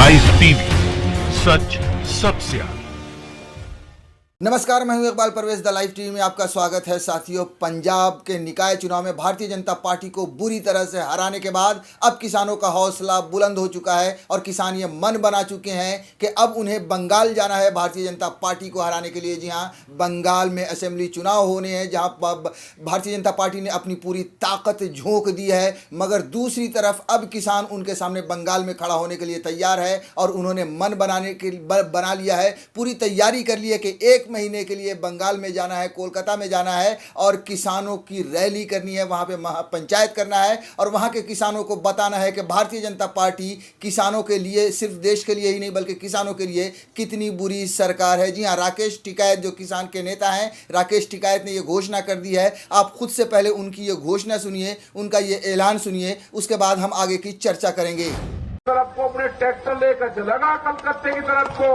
Live TV, सच सबसे आगे। नमस्कार, मैं हूं Iqbal Parvez. The live TV में आपका स्वागत है। साथियों, पंजाब के निकाय चुनाव में भारतीय जनता पार्टी को बुरी तरह से हराने के बाद अब किसानों का हौसला बुलंद हो चुका है और किसान ये मन बना चुके हैं कि अब उन्हें बंगाल जाना है भारतीय जनता पार्टी को हराने के लिए। जी हां, बंगाल में असेंबली चुनाव होने हैं जहां भारतीय जनता पार्टी ने अपनी पूरी ताकत झोंक दी है, मगर दूसरी तरफ अब किसान उनके सामने बंगाल में खड़ा होने के लिए तैयार है और उन्होंने मन बना लिया है, पूरी तैयारी कर ली है कि एक महीने के लिए बंगाल में जाना है, कोलकाता में जाना है और किसानों की रैली करनी है, वहां पे महापंचायत करना है और वहां के किसानों को बताना है कि भारतीय जनता पार्टी किसानों के लिए, सिर्फ देश के लिए ही नहीं बल्कि किसानों के लिए कितनी बुरी सरकार है। जी हां, राकेश टिकैत जो किसान के नेता हैं, राकेश टिकैत ने यह घोषणा कर दी है। आप खुद से पहले उनकी ये घोषणा सुनिए, उनका ये ऐलान सुनिए, उसके बाद हम आगे की चर्चा करेंगे। तरफ को अपने ट्रैक्टर लेकर चलेगा कलकत्ते की तरफ को।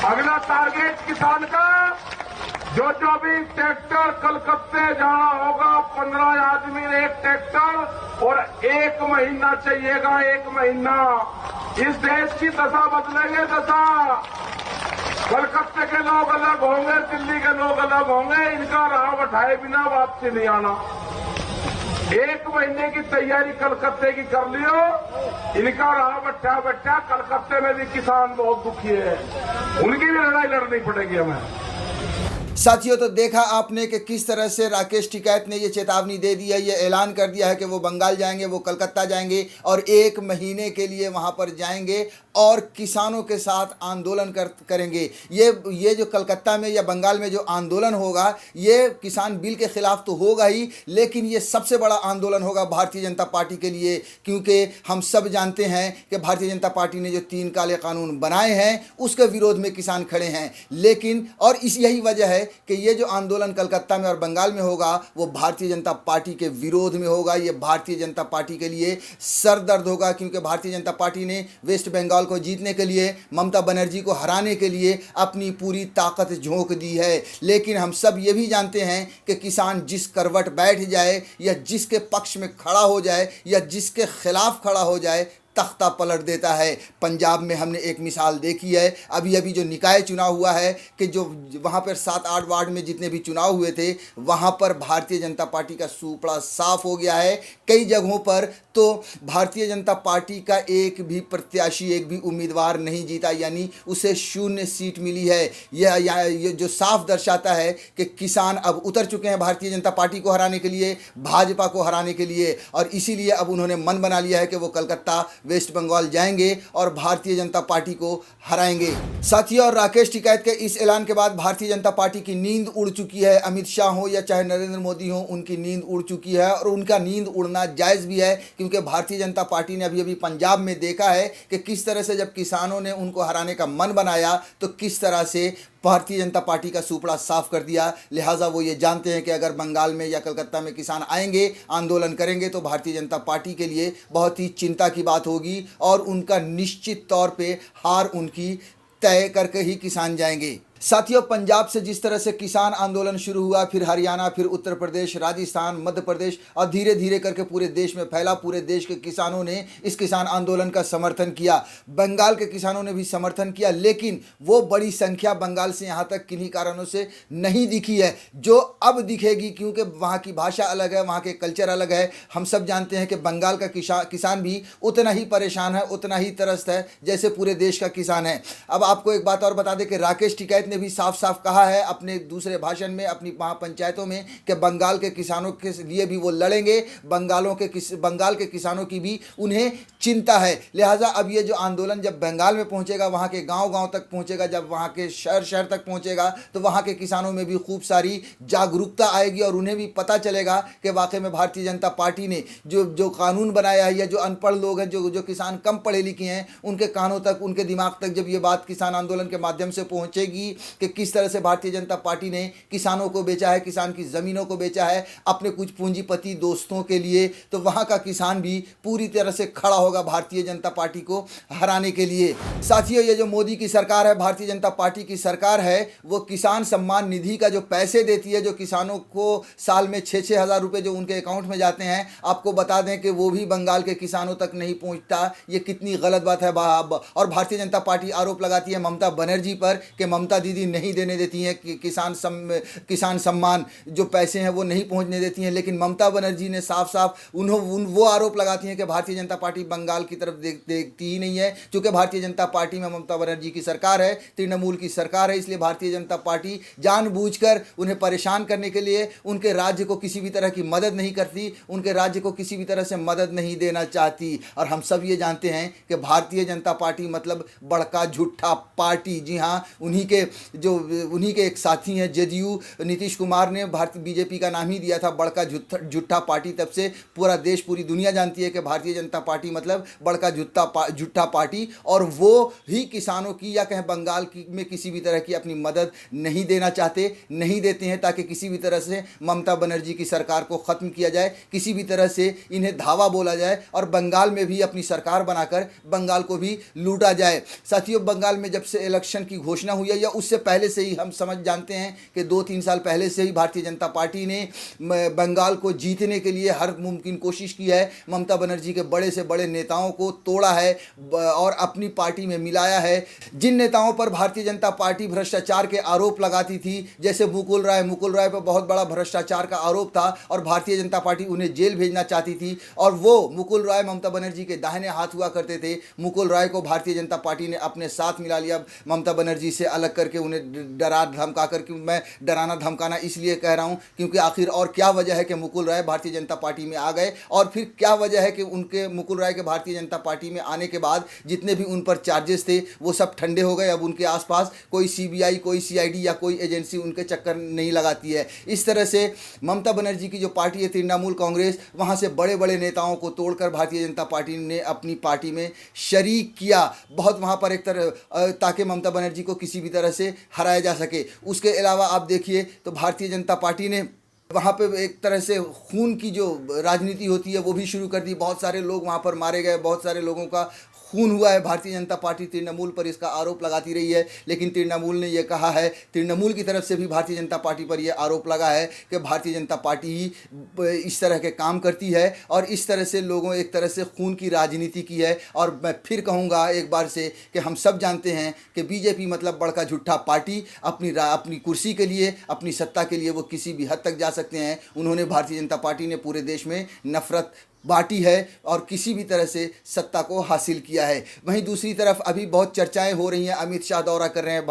अगला टारगेट किसान का जो भी ट्रैक्टर कलकत्ते जाना होगा, 15 आदमी एक ट्रैक्टर और 1 महीना चाहिएगा, 1 महीना। इस देश की दशा बदलेंगे, दशा। कलकत्ते के लोग अलग होंगे, दिल्ली के लोग अलग होंगे, इनका राह बैठाए बिना वापसी नहीं आना। 1 महीने की तैयारी कलकत्ते की कर लियो, इनका रहा बट्टा कलकत्ते में भी किसान बहुत दुखी है, उनकी भी लड़ाई लड़नी पड़ेगी हमें। साथियों, तो देखा आपने कि किस तरह से राकेश टिकैत ने ये चेतावनी दे दी है, ये ऐलान कर दिया है कि वो बंगाल जाएंगे, वो कलकत्ता जाएंगे और 1 महीने के लिए वहाँ पर जाएंगे और किसानों के साथ आंदोलन करेंगे। ये जो कलकत्ता में या बंगाल में जो आंदोलन होगा, ये किसान बिल के खिलाफ तो होगा ही, लेकिन ये सबसे बड़ा आंदोलन होगा भारतीय जनता पार्टी के लिए, क्योंकि हम सब जानते हैं कि भारतीय जनता पार्टी ने जो 3 काले कानून बनाए हैं उसके विरोध में किसान खड़े हैं। लेकिन और यही वजह है कि ये जो आंदोलन कलकत्ता में और बंगाल में होगा वो भारतीय जनता पार्टी के विरोध में होगा। ये भारतीय जनता पार्टी के लिए सरदर्द होगा, क्योंकि भारतीय जनता पार्टी ने वेस्ट बंगाल को जीतने के लिए, ममता बनर्जी को हराने के लिए अपनी पूरी ताकत झोंक दी है। लेकिन हम सब ये भी जानते हैं कि किसान जिस करवट बैठ जाए या जिसके पक्ष में खड़ा हो जाए या जिसके खिलाफ खड़ा हो जाए, तख्ता पलट देता है। पंजाब में हमने एक मिसाल देखी है, अभी जो निकाय चुनाव हुआ है कि जो वहाँ पर 7-8 वार्ड में जितने भी चुनाव हुए थे, वहाँ पर भारतीय जनता पार्टी का सुपड़ा साफ हो गया है। कई जगहों पर तो भारतीय जनता पार्टी का एक भी प्रत्याशी, एक भी उम्मीदवार नहीं जीता, यानी उसे 0 सीट मिली है। यह जो साफ दर्शाता है कि किसान अब उतर चुके हैं भारतीय जनता पार्टी को हराने के लिए, भाजपा को हराने के लिए, और इसीलिए अब उन्होंने मन बना लिया है कि वो कलकत्ता, वेस्ट बंगाल जाएंगे और भारतीय जनता पार्टी को हराएंगे। साथियों, और राकेश टिकैत के इस ऐलान के बाद भारतीय जनता पार्टी की नींद उड़ चुकी है। अमित शाह हो या चाहे नरेंद्र मोदी हो, उनकी नींद उड़ चुकी है और उनका नींद उड़ना जायज़ भी है, क्योंकि भारतीय जनता पार्टी ने अभी पंजाब में देखा है कि किस तरह से जब किसानों ने उनको हराने का मन बनाया तो किस तरह से भारतीय जनता पार्टी का सुपड़ा साफ कर दिया। लिहाजा वो ये जानते हैं कि अगर बंगाल में या कलकत्ता में किसान आएंगे, आंदोलन करेंगे, तो भारतीय जनता पार्टी के लिए बहुत ही चिंता की बात होगी और उनका निश्चित तौर पे हार उनकी तय करके ही किसान जाएंगे। साथियों, पंजाब से जिस तरह से किसान आंदोलन शुरू हुआ, फिर हरियाणा, फिर उत्तर प्रदेश, राजस्थान, मध्य प्रदेश और धीरे धीरे करके पूरे देश में फैला। पूरे देश के किसानों ने इस किसान आंदोलन का समर्थन किया, बंगाल के किसानों ने भी समर्थन किया, लेकिन वो बड़ी संख्या बंगाल से यहाँ तक किन्हीं कारणों से नहीं दिखी है, जो अब दिखेगी, क्योंकि वहाँ की भाषा अलग है, वहाँ के कल्चर अलग है। हम सब जानते हैं कि बंगाल का किसान भी उतना ही परेशान है, उतना ही त्रस्त है जैसे पूरे देश का किसान है। अब आपको एक बात और बता दें कि राकेश टिकैत ने भी साफ साफ कहा है अपने दूसरे भाषण में, अपनी महापंचायतों में, कि बंगाल के किसानों के लिए भी वो लड़ेंगे, बंगाल के किसानों की भी उन्हें चिंता है। लिहाजा अब ये जो आंदोलन जब बंगाल में पहुंचेगा, वहाँ के गांव-गांव तक पहुंचेगा, जब वहाँ के शहर तक पहुंचेगा, तो वहाँ के किसानों में भी खूब सारी जागरूकता आएगी और उन्हें भी पता चलेगा कि वाकई में भारतीय जनता पार्टी ने जो कानून बनाया है, या जो अनपढ़ लोग हैं, जो किसान कम पढ़े लिखे हैं, उनके कानों तक, उनके दिमाग तक जब ये बात किसान आंदोलन के माध्यम से पहुंचेगी कि किस तरह से भारतीय जनता पार्टी ने किसानों को बेचा है, किसान की ज़मीनों को बेचा है अपने कुछ पूंजीपति दोस्तों के लिए, तो वहाँ का किसान भी पूरी तरह से खड़ा होगा होगा भारतीय जनता पार्टी को हराने के लिए। साथियों, ये जो मोदी की सरकार है, भारतीय जनता पार्टी की सरकार है, वो किसान सम्मान निधि का जो पैसे देती है, जो किसानों को साल में 6-6 हज़ार रुपये जो उनके अकाउंट में जाते हैं, आपको बता दें कि वो भी बंगाल के किसानों तक नहीं पहुंचता। ये कितनी गलत बात है। और भारतीय जनता पार्टी आरोप लगाती है ममता बनर्जी पर कि ममता दीदी नहीं देने देती हैं कि किसान सम्मान जो पैसे हैं वो नहीं पहुंचने देती हैं। लेकिन ममता बनर्जी ने साफ साफ वो आरोप लगाती हैं कि भारतीय जनता पार्टी बंगाल की तरफ देखती ही नहीं है। क्योंकि भारतीय जनता पार्टी में ममता बनर्जी की सरकार है, तृणमूल की सरकार है, इसलिए भारतीय जनता पार्टी जानबूझकर उन्हें परेशान करने के लिए उनके राज्य को किसी भी तरह की मदद नहीं करती, उनके राज्य को किसी भी तरह से मदद नहीं देना चाहती। और हम सब ये जानते हैं कि भारतीय जनता पार्टी मतलब बड़का झूठा पार्टी। जी हाँ, उन्हीं के एक साथी हैं जेडीयू, नीतीश कुमार ने भारतीय बीजेपी का नाम ही दिया था बड़का झूठा पार्टी। तब से पूरा देश, पूरी दुनिया जानती है कि भारतीय जनता पार्टी मतलब बड़का झूठा पार्टी। और वो ही किसानों की या कहें बंगाल में किसी भी तरह की अपनी मदद नहीं देना चाहते, नहीं देते हैं, ताकि किसी भी तरह से ममता बनर्जी की सरकार को ख़त्म किया जाए, किसी भी तरह से इन्हें धावा बोला जाए और बंगाल में भी अपनी सरकार बनाकर बंगाल को भी लूटा जाए। साथियों, बंगाल में जब से इलेक्शन की घोषणा हुई है या उससे पहले से ही हम समझ जानते हैं कि 2-3 साल पहले से ही भारतीय जनता पार्टी ने बंगाल को जीतने के लिए हर मुमकिन कोशिश की है। ममता बनर्जी के बड़े से बड़े नेताओं को तोड़ा है और अपनी पार्टी में मिलाया है। जिन नेताओं पर भारतीय जनता पार्टी भ्रष्टाचार के आरोप लगाती थी, जैसे मुकुल राय पर बहुत बड़ा भ्रष्टाचार का आरोप था और भारतीय जनता पार्टी उन्हें जेल भेजना चाहती थी। और वो मुकुल राय ममता बनर्जी के दाहिने हाथ हुआ करते थे। मुकुल राय को भारतीय जनता पार्टी ने अपने साथ मिला लिया, ममता बनर्जी से अलग करके उन्हें डरा धमका करके। मैं डराना धमकाना इसलिए कह रहा हूं क्योंकि आखिर और क्या वजह है कि मुकुल राय भारतीय जनता पार्टी में आ गए, और फिर क्या वजह है कि उनके मुकुल राय के भारतीय जनता पार्टी में आने के बाद जितने भी उन पर चार्जेस थे वो सब ठंडे हो गए। अब उनके आसपास कोई सीबीआई, कोई सीआईडी या कोई एजेंसी उनके चक्कर नहीं लगाती है। इस तरह से ममता बनर्जी की जो पार्टी है तृणमूल कांग्रेस, वहाँ से बड़े बड़े नेताओं को तोड़कर भारतीय जनता पार्टी ने अपनी पार्टी में शरीक किया, बहुत वहाँ पर एक तरह, ताकि ममता बनर्जी को किसी भी तरह से हराया जा सके। उसके अलावा आप देखिए तो भारतीय जनता पार्टी ने वहाँ पे एक तरह से खून की जो राजनीति होती है वो भी शुरू कर दी। बहुत सारे लोग वहाँ पर मारे गए, बहुत सारे लोगों का खून हुआ है। भारतीय जनता पार्टी तृणमूल पर इसका आरोप लगाती रही है, लेकिन तृणमूल ने यह कहा है, तृणमूल की तरफ से भी भारतीय जनता पार्टी पर यह आरोप लगा है कि भारतीय जनता पार्टी ही इस तरह के काम करती है और इस तरह से लोगों एक तरह से खून की राजनीति की है। और मैं फिर कहूँगा एक बार से कि हम सब जानते हैं कि बीजेपी मतलब बड़का झूठा पार्टी, अपनी कुर्सी के लिए, अपनी सत्ता के लिए वो किसी भी हद तक जा सकते हैं। उन्होंने, भारतीय जनता पार्टी ने पूरे देश में नफरत बांटी है और किसी भी तरह से सत्ता को हासिल किया है। वहीं दूसरी तरफ अभी बहुत चर्चाएं हो रही हैं, अमित शाह दौरा कर रहे हैं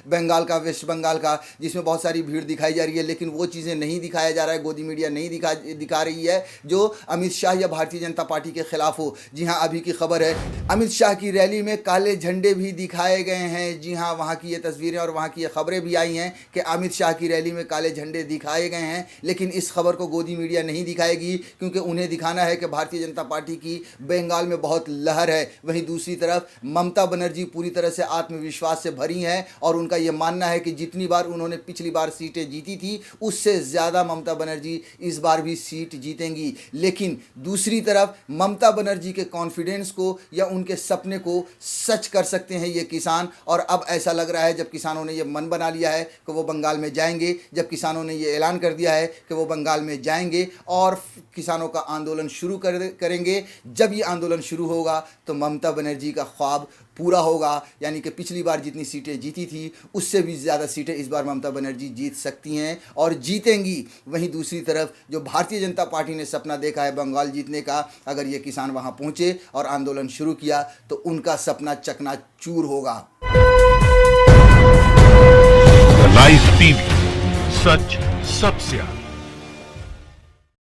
बंगाल का, वेस्ट बंगाल का, जिसमें बहुत सारी भीड़ दिखाई जा रही है, लेकिन वो चीज़ें नहीं दिखाया जा रहा है, गोदी मीडिया नहीं दिखा रही है जो अमित शाह या भारतीय जनता पार्टी के खिलाफ हो। जी हाँ, अभी की खबर है, अमित शाह की रैली में काले झंडे भी दिखाए गए हैं। जी हाँ, वहाँ की ये तस्वीरें और वहाँ की ये खबरें भी आई हैं कि अमित शाह की रैली में काले झंडे दिखाए गए हैं, लेकिन इस खबर को गोदी मीडिया नहीं दिखाएगी क्योंकि उन्हें दिखाना है कि भारतीय जनता पार्टी की बंगाल में बहुत लहर है। वहीं दूसरी तरफ ममता बनर्जी पूरी तरह से आत्मविश्वास से भरी हैं और उनका यह मानना है कि जितनी बार उन्होंने पिछली बार सीटें जीती थी उससे ज़्यादा ममता बनर्जी इस बार भी सीट जीतेंगी। लेकिन दूसरी तरफ ममता बनर्जी के कॉन्फिडेंस को या उनके सपने को सच कर सकते हैं ये किसान। और अब ऐसा लग रहा है, जब किसानों ने यह मन बना लिया है कि वो बंगाल में जाएंगे, जब किसानों ने ये ऐलान कर दिया है कि वो बंगाल में जाएंगे और किसानों का आंदोलन शुरू करेंगे, जब ये आंदोलन शुरू होगा तो ममता बनर्जी का ख्वाब पूरा होगा। यानी कि पिछली बार जितनी सीटें जीती थी उससे भी ज़्यादा सीटें इस बार ममता बनर्जी जीत सकती हैं और जीतेंगी। वहीं दूसरी तरफ जो भारतीय जनता पार्टी ने सपना देखा है बंगाल जीतने का, अगर ये किसान वहाँ पहुँचे और आंदोलन शुरू किया तो उनका सपना चकनाचूर होगा। लाइव टीवी, सच सबसे आगे।